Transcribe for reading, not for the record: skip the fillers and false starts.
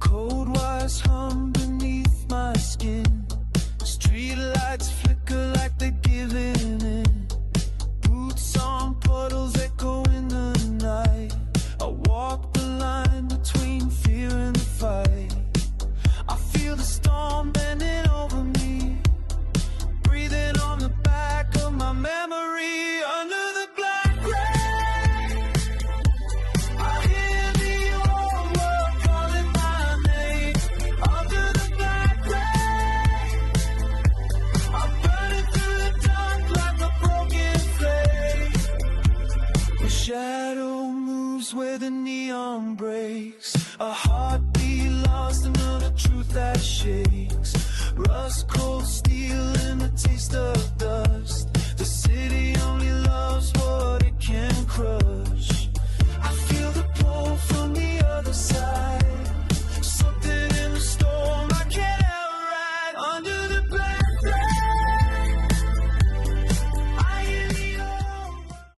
Cold wires hum beneath my skin. Street lights flicker like they're giving in. Boots on puddles echo in the night. I walk the line between fear and the fight. I feel the storm bending over me, breathing on the back of my memory. Under the black rain, I hear the old world calling my name. Under the black rain, I'm burning through the dark like a broken flame. The shadow moves where the neon breaks. A heartbeat lost, another truth that shakes. Rust, cold steel, and the taste of dust. The city only loves what it can crush.